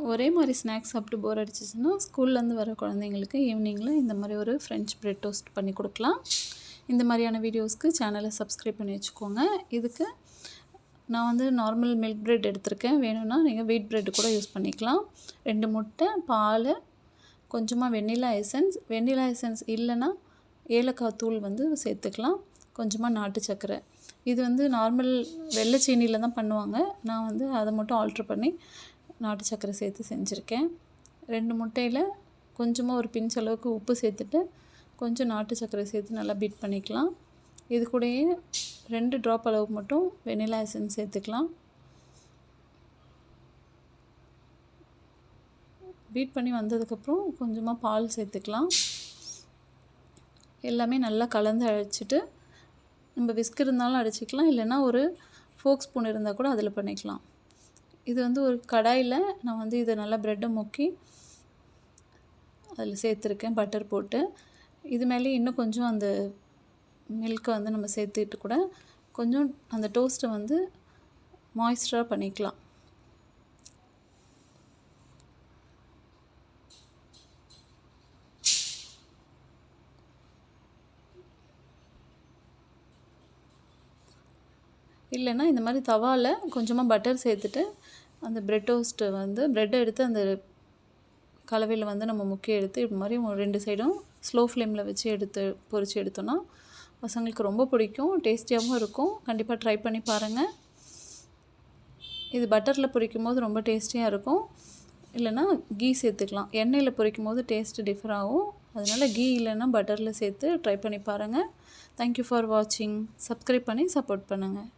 ஒரே மாதிரி ஸ்நாக்ஸ் சாப்பிட்டு போர் அடிச்சிச்சுன்னா ஸ்கூல்லேருந்து வர குழந்தைங்களுக்கு ஈவினிங்கில் இந்த மாதிரி ஒரு ஃப்ரெஞ்ச் பிரெட் டோஸ்ட் பண்ணி கொடுக்கலாம். இந்த மாதிரியான வீடியோஸ்க்கு சேனலை சப்ஸ்கிரைப் பண்ணி வச்சுக்கோங்க. இதுக்கு நான் வந்து நார்மல் மில்க் பிரெட் எடுத்திருக்கேன். வேணும்னா நீங்கள் வீட் பிரெட் கூட யூஸ் பண்ணிக்கலாம். 2 முட்டை, பால், கொஞ்சமாக வெண்ணிலா எசன்ஸ் இல்லைன்னா ஏலக்காய் தூள் வந்து சேர்த்துக்கலாம். கொஞ்சமாக நாட்டு சர்க்கரை. இது வந்து நார்மல் வெள்ளை சீனியில் தான் பண்ணுவாங்க. நான் வந்து அதை மட்டும் ஆல்ட்ரு பண்ணி நாட்டு சர்க்கரை சேர்த்து செஞ்சுருக்கேன். 2 முட்டையில் கொஞ்சமாக ஒரு பிஞ்ச் அளவுக்கு உப்பு சேர்த்துட்டு கொஞ்சம் நாட்டு சர்க்கரை சேர்த்து நல்லா பீட் பண்ணிக்கலாம். இது கூடயே 2 ட்ராப் அளவுக்கு மட்டும் வெனிலா எசன்ஸ் சேர்த்துக்கலாம். பீட் பண்ணி வந்ததுக்கப்புறம் கொஞ்சமாக பால் சேர்த்துக்கலாம். எல்லாமே நல்லா கலந்து அடிச்சிட்டு நம்ம விஸ்க் இருந்தாலும் அடிச்சிக்கலாம், இல்லைன்னா ஒரு ஃபோக் ஸ்பூன் இருந்தால் கூட அதில் பண்ணிக்கலாம். இது வந்து ஒரு கடாயில் நான் வந்து இதை நல்லா ப்ரெட்டை முக்கி அதில் சேர்த்துருக்கேன் பட்டர் போட்டு. இது மேலே இன்னும் கொஞ்சம் அந்த மில்கை வந்து நம்ம சேர்த்துட்டு கூட கொஞ்சம் அந்த டோஸ்ட்டை வந்து மாய்ஸ்டராக பண்ணிக்கலாம். இல்லைன்னா இந்த மாதிரி தவாவில் கொஞ்சமாக பட்டர் சேர்த்துட்டு அந்த பிரெட் டோஸ்ட்டை வந்து ப்ரெட்டை எடுத்து அந்த கலவையில் வந்து நம்ம முக்கிய எடுத்து இது மாதிரி 2 சைடும் ஸ்லோ ஃப்ளேமில் வச்சு பொரித்து எடுத்தோன்னா பசங்களுக்கு ரொம்ப பிடிக்கும். டேஸ்டியாகவும் இருக்கும். கண்டிப்பாக ட்ரை பண்ணி பாருங்கள். இது பட்டரில் பொரிக்கும் போது ரொம்ப டேஸ்டியாக இருக்கும். இல்லைன்னா கீ சேர்த்துக்கலாம். எண்ணெயில் பொரிக்கும் போது டேஸ்ட்டு டிஃபர் ஆகும். அதனால் கீ இல்லைன்னா பட்டரில் சேர்த்து ட்ரை பண்ணி பாருங்கள். தேங்க்யூ ஃபார் வாட்சிங். சப்ஸ்கிரைப் பண்ணி சப்போர்ட் பண்ணுங்கள்.